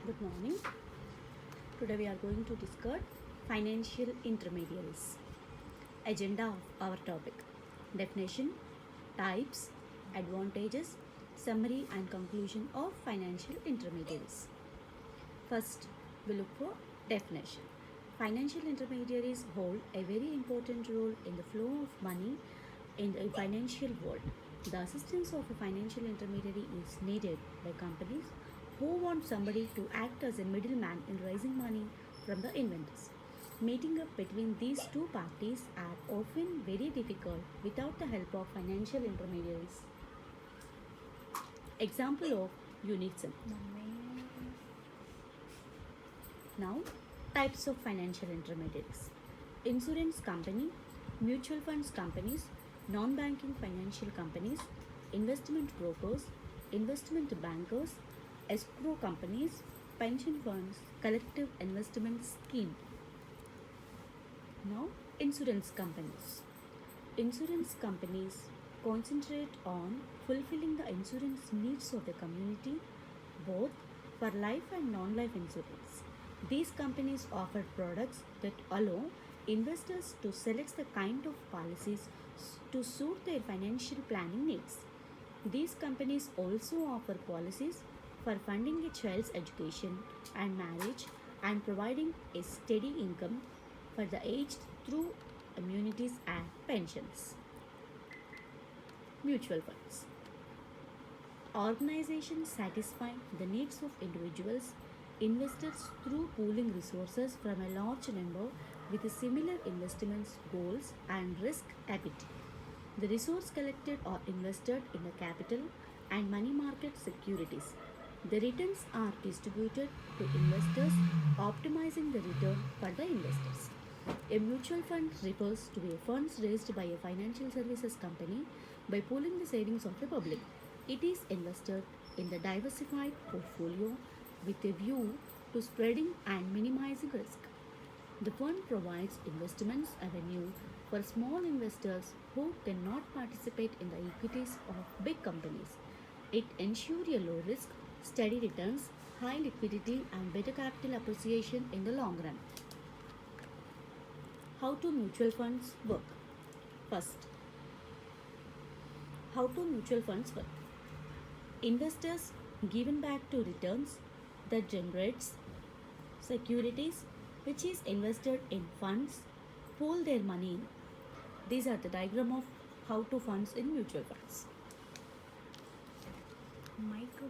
Good morning. Today we are going to discuss financial intermediaries. Agenda of our topic: definition, types, advantages, summary and conclusion of financial intermediaries. First, we look for definition. Financial intermediaries hold a very important role in the flow of money in the financial world. The assistance of a financial intermediary is needed by companies who want somebody to act as a middleman in raising money from the investors. Meeting up between these two parties are often very difficult without the help of financial intermediaries. Example of Unixum. Now, types of financial intermediaries: insurance company, mutual funds companies, non banking financial companies, investment brokers, investment bankers, escrow companies, pension funds, collective investment scheme. Now, insurance companies. Insurance companies concentrate on fulfilling the insurance needs of the community both for life and non life insurance. These companies offer products that allow investors to select the kind of policies to suit their financial planning needs. These companies also offer policies for funding a child's education and marriage and providing a steady income for the aged through immunities and pensions. Mutual funds. Organizations satisfy the needs of individuals, investors through pooling resources from a large number with similar investments goals and risk appetite. The resources collected are invested in the capital and money market securities. The returns are distributed to investors, optimizing the return for the investors. A mutual fund refers to a funds raised by a financial services company by pooling the savings of the public. It is invested in the diversified portfolio with a view to spreading and minimizing risk. The fund provides investments avenue for small investors who cannot participate in the equities of big companies. It ensures a low risk, steady returns, high liquidity, and better capital appreciation in the long run. How do mutual funds work? First, how do mutual funds work? Investors given back to returns that generates securities which is invested in funds pool their money in. These are the diagram of how to funds in mutual funds. Micro.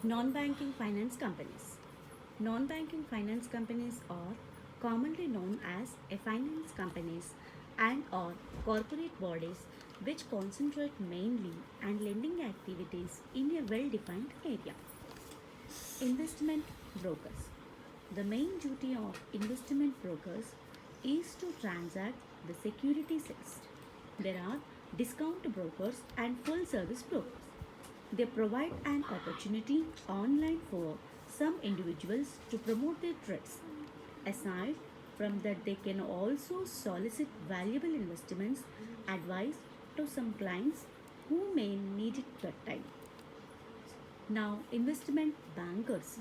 Non-banking finance companies. Non-banking finance companies are commonly known as a finance companies and or corporate bodies which concentrate mainly on lending activities in a well-defined area. Investment brokers. The main duty of investment brokers is to transact the security sales. There are discount brokers and full service brokers. They provide an opportunity online for some individuals to promote their trades. Aside from that, they can also solicit valuable investments advice to some clients who may need it that time. Now, investment bankers.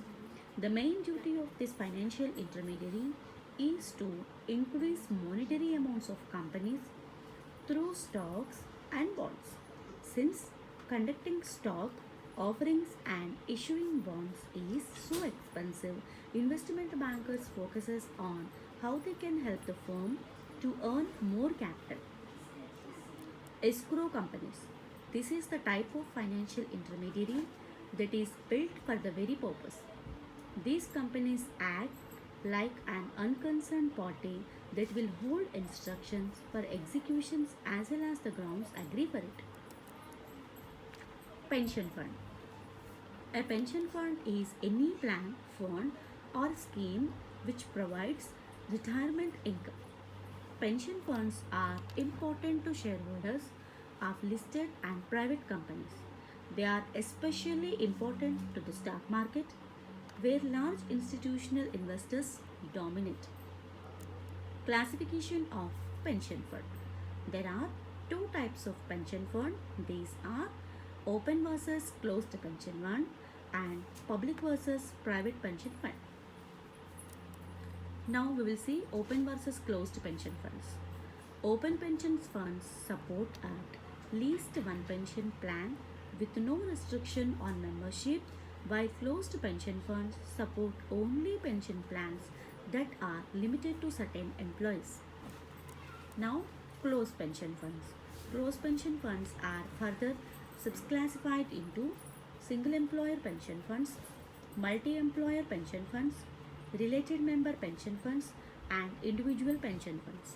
The main duty of this financial intermediary is to increase monetary amounts of companies through stocks and bonds. Since conducting stock offerings and issuing bonds is so expensive, investment bankers focuses on how they can help the firm to earn more capital. Escrow companies. This is the type of financial intermediary that is built for the very purpose. These companies act like an unconcerned party that will hold instructions for executions as well as the grounds agree for it. Pension fund. A pension fund is any plan, fund, or scheme which provides retirement income. Pension funds are important to shareholders of listed and private companies. They are especially important to the stock market where large institutional investors dominate. Classification of pension fund. There are two types of pension fund. These are open versus closed pension fund and public versus private pension fund. Now we will see open versus closed pension funds. Open pension funds support at least one pension plan with no restriction on membership, while closed pension funds support only pension plans that are limited to certain employees. Now, closed pension funds. Closed pension funds are further subclassified into single employer pension funds, multi employer pension funds, related member pension funds, and individual pension funds.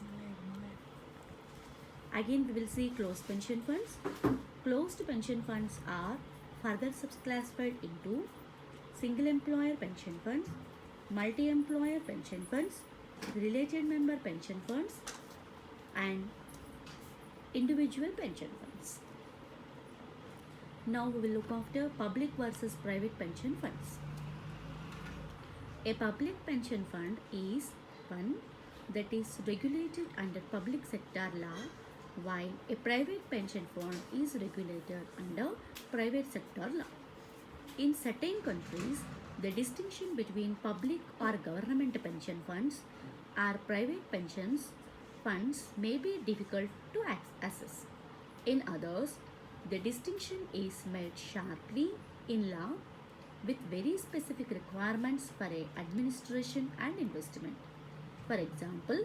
Again, we will see closed pension funds. Closed pension funds are further subclassified into single employer pension funds, multi employer pension funds, related member pension funds, and individual pension funds. Now we will look after public versus private pension funds. A public pension fund is one that is regulated under public sector law, while a private pension fund is regulated under private sector law. In certain countries, the distinction between public or government pension funds or private pensions funds may be difficult to assess. In others, the distinction is made sharply in law with very specific requirements for a administration and investment. For example,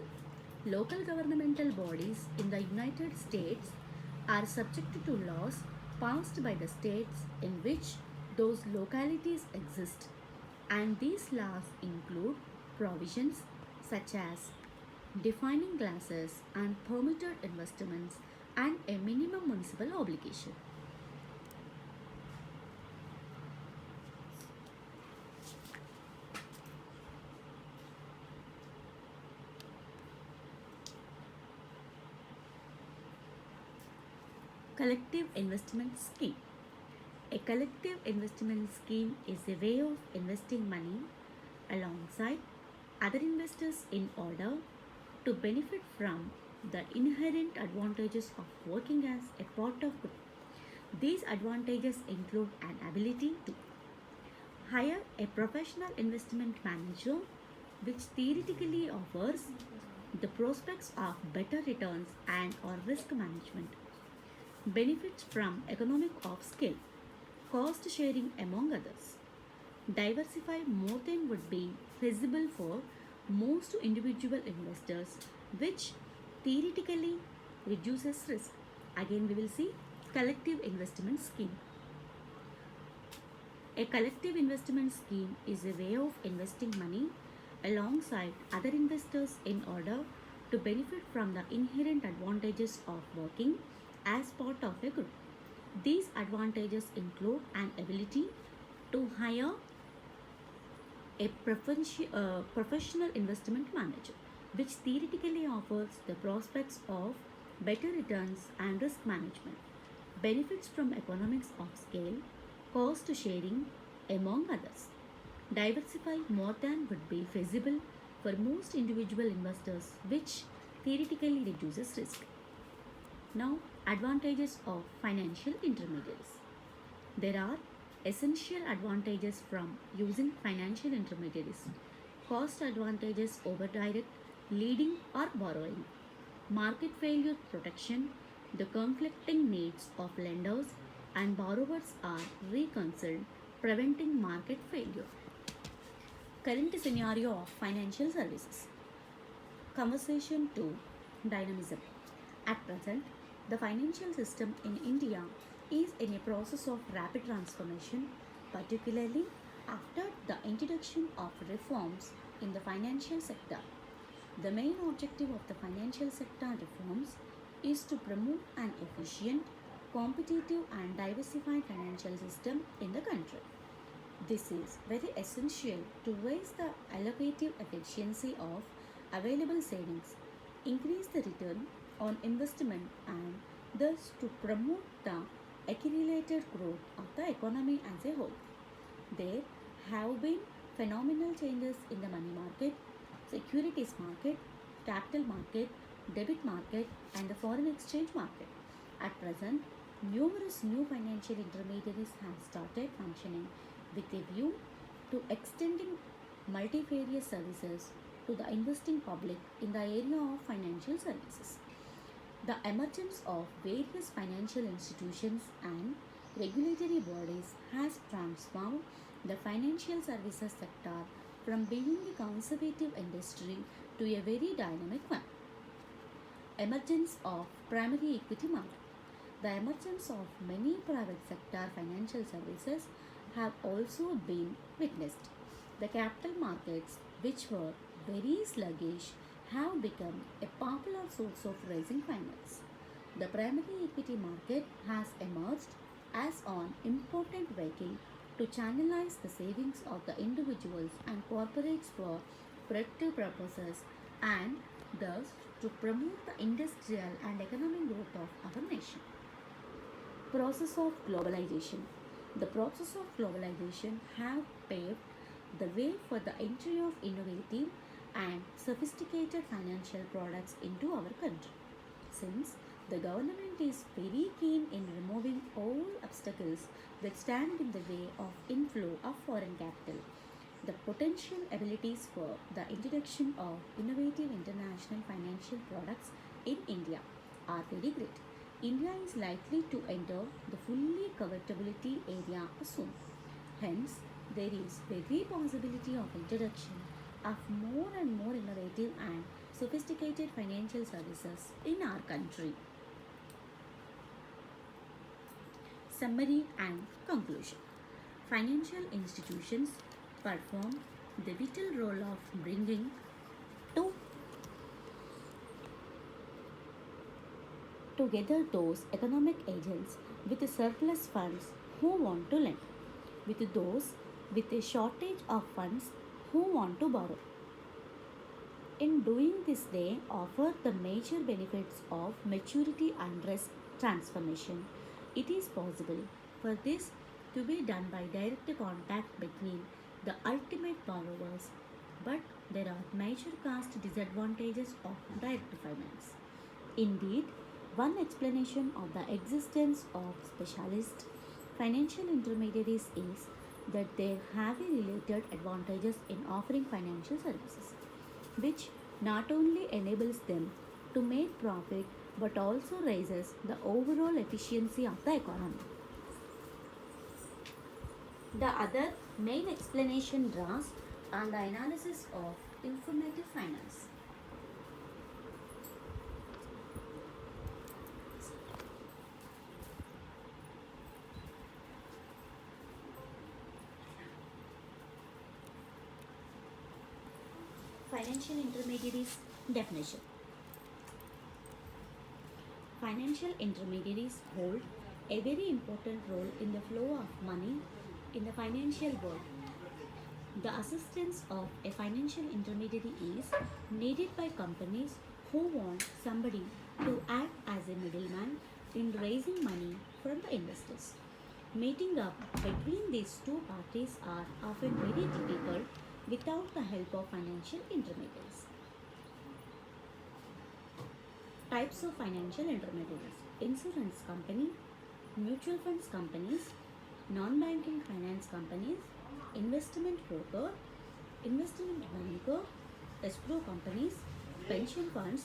local governmental bodies in the United States are subject to laws passed by the states in which those localities exist, and these laws include provisions such as defining classes and permitted investments and a minimum municipal obligation. Collective investment scheme. A collective investment scheme is a way of investing money alongside other investors in order to benefit from the inherent advantages of working as a part of group. These advantages include an ability to hire a professional investment manager, which theoretically offers the prospects of better returns and or risk management, benefits from economic of scale, cost sharing among others, diversify more than would be feasible for most individual investors, which theoretically reduces risk. Again, we will see collective investment scheme. A collective investment scheme is a way of investing money alongside other investors in order to benefit from the inherent advantages of working as part of a group. These advantages include an ability to hire a professional investment manager, which theoretically offers the prospects of better returns and risk management, benefits from economics of scale, cost sharing, among others. Diversify more than would be feasible for most individual investors, which theoretically reduces risk. Now, advantages of financial intermediaries. There are essential advantages from using financial intermediaries: cost advantages over direct leading or borrowing, market failure protection, the conflicting needs of lenders and borrowers are reconciled, preventing market failure. Current scenario of financial services. Conversation 2. Dynamism. At present, the financial system in India is in a process of rapid transformation, particularly after the introduction of reforms in the financial sector. The main objective of the financial sector reforms is to promote an efficient, competitive and diversified financial system in the country. This is very essential to raise the allocative efficiency of available savings, increase the return on investment and thus to promote the accumulated growth of the economy as a whole. There have been phenomenal changes in the money market, securities market, capital market, debit market, and the foreign exchange market. At present, numerous new financial intermediaries have started functioning with a view to extending multifarious services to the investing public in the area of financial services. The emergence of various financial institutions and regulatory bodies has transformed the financial services sector from being a conservative industry to a very dynamic one. Emergence of primary equity market. The emergence of many private sector financial services have also been witnessed. The capital markets, which were very sluggish, have become a popular source of raising finance. The primary equity market has emerged as an important vehicle to channelize the savings of the individuals and corporates for productive purposes and thus to promote the industrial and economic growth of our nation. Process of globalization. The process of globalization have paved the way for the entry of innovative and sophisticated financial products into our country. Since the government is very keen in removing all obstacles that stand in the way of inflow of foreign capital, the potential abilities for the introduction of innovative international financial products in India are very great. India is likely to enter the fully convertibility area soon. Hence, there is very possibility of introduction of more and more innovative and sophisticated financial services in our country. Summary and conclusion. Financial institutions perform the vital role of bringing to together those economic agents with surplus funds who want to lend, with those with a shortage of funds who want to borrow. In doing this, they offer the major benefits of maturity and risk transformation. It is possible for this to be done by direct contact between the ultimate borrowers, but there are major cost disadvantages of direct finance. Indeed, one explanation of the existence of specialist financial intermediaries is that they have a related advantages in offering financial services, which not only enables them to make profit but also raises the overall efficiency of the economy. The other main explanation draws on the analysis of informative finance. Financial intermediaries definition. Financial intermediaries hold a very important role in the flow of money in the financial world. The assistance of a financial intermediary is needed by companies who want somebody to act as a middleman in raising money from the investors. Meeting up between these two parties are often very difficult without the help of financial intermediaries. Types of financial intermediaries: insurance company, mutual funds companies, non banking finance companies, investment broker, investment banker, escrow companies, pension funds,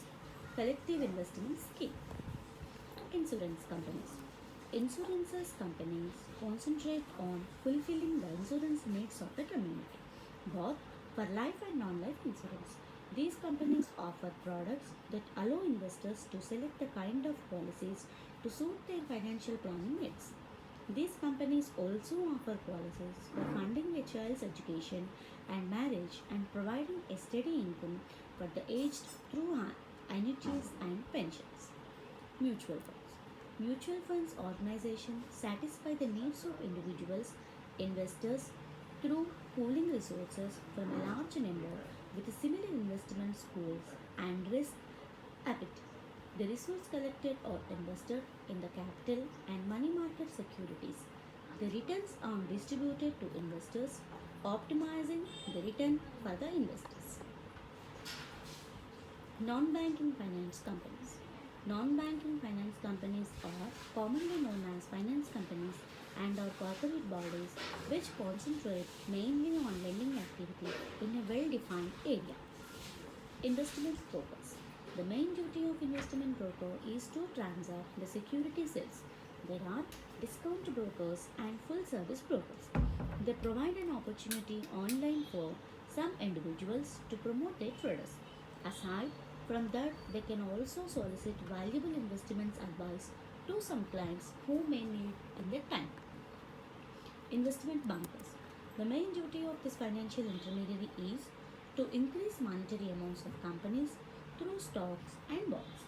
collective investment scheme. Insurance companies. Insurances companies concentrate on fulfilling the insurance needs of the community, both for life and non life insurance. These companies offer products that allow investors to select the kind of policies to suit their financial planning needs. These companies also offer policies for funding a child's education and marriage and providing a steady income for the aged through annuities and pensions. Mutual funds. Mutual funds organizations satisfy the needs of individuals, investors through pooling resources from a large number with similar investment goals and risk appetite. The resource collected or invested in the capital and money market securities. The returns are distributed to investors, optimizing the return for the investors. Non-banking finance companies. Non-banking finance companies are commonly known as finance companies and are corporate bodies which concentrate mainly on lending activity in a well-defined area. Investment brokers. The main duty of investment broker is to transact the security sales. There are discount brokers and full service brokers. They provide an opportunity online for some individuals to promote their traders. Aside from that, they can also solicit valuable investments advice to some clients who may need in their time. Investment bankers. The main duty of this financial intermediary is to increase monetary amounts of companies through stocks and bonds.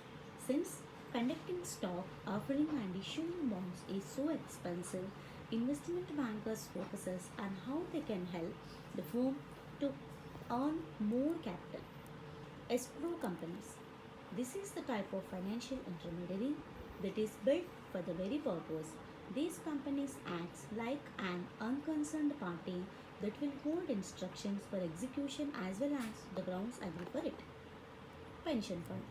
Since conducting stock offering and issuing bonds is so expensive, investment bankers focuses on how they can help the firm to earn more capital. Escrow companies. This is the type of financial intermediary that is built for the very purpose. These companies act like an unconcerned party that will hold instructions for execution as well as the grounds agree for it. Pension fund.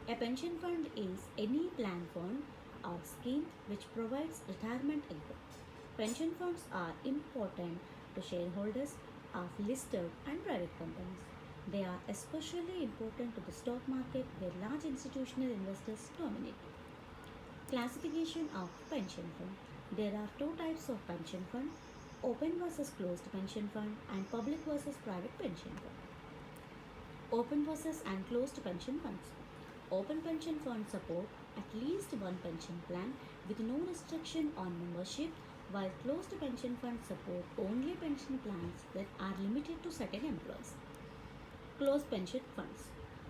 A pension fund is any plan fund or scheme which provides retirement income. Pension funds are important to shareholders of listed and private companies. They are especially important to the stock market where large institutional investors dominate. Classification of pension fund. There are two types of pension fund: open versus closed pension fund and public versus private pension fund. Open versus and closed pension funds. Open pension funds support at least one pension plan with no restriction on membership, while closed pension funds support only pension plans that are limited to certain employees. Closed pension funds.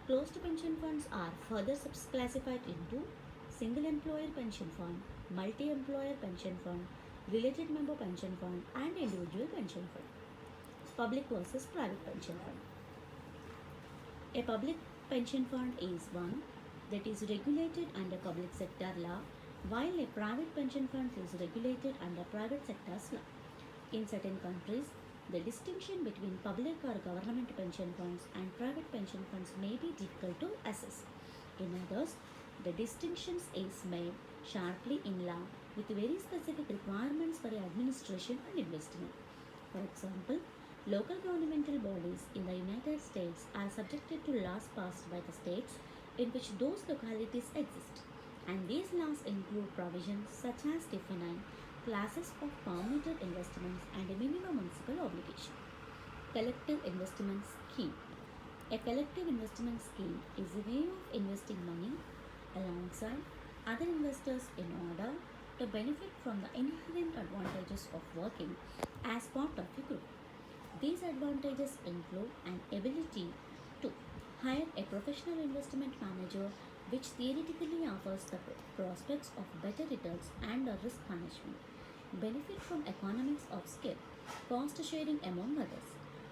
Closed pension funds are further classified into single employer pension fund, multi employer pension fund, related member pension fund, and individual pension fund. Public versus private pension fund. A public pension fund is one that is regulated under public sector law, while a private pension fund is regulated under private sector's law. In certain countries, the distinction between public or government pension funds and private pension funds may be difficult to assess. In others, the distinctions is made sharply in law with very specific requirements for administration and investment. For example, local governmental bodies in the United States are subjected to laws passed by the states in which those localities exist, and these laws include provisions such as define classes of permitted investments and a minimum municipal obligation. Collective investment scheme. A collective investment scheme is a way of investing money alongside other investors in order to benefit from the inherent advantages of working as part of a group. These advantages include an ability to hire a professional investment manager, which theoretically offers the prospects of better returns and a risk management, benefit from economies of scale, cost sharing among others,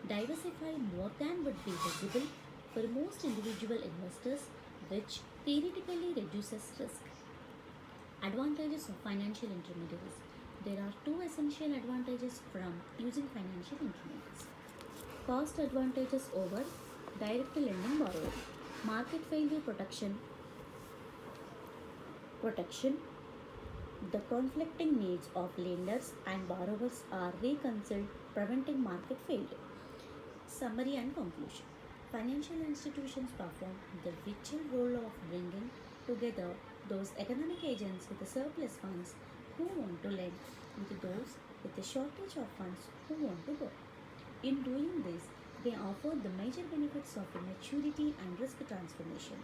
diversify more than would be visible for most individual investors, which theoretically reduces risk. Advantages of financial intermediaries. There are two essential advantages from using financial intermediaries. Cost advantages over direct lending borrowing. Market failure protection. The conflicting needs of lenders and borrowers are reconciled, preventing market failure. Summary and conclusion. Financial institutions perform the vital role of bringing together those economic agents with the surplus funds who want to lend with those with a shortage of funds who want to borrow. In doing this, they offer the major benefits of maturity and risk transformation.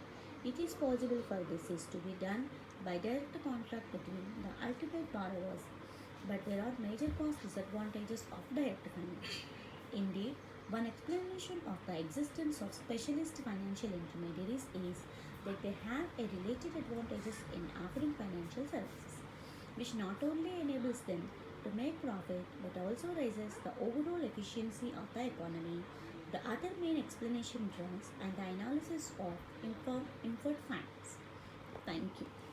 It is possible for this is to be done by direct contract between the ultimate borrowers, but there are major cost disadvantages of direct finance. Indeed, one explanation of the existence of specialist financial intermediaries is that they have a related advantages in offering financial services, which not only enables them to make profit but also raises the overall efficiency of the economy. The other main explanation draws and the analysis of inferred facts. Thank you.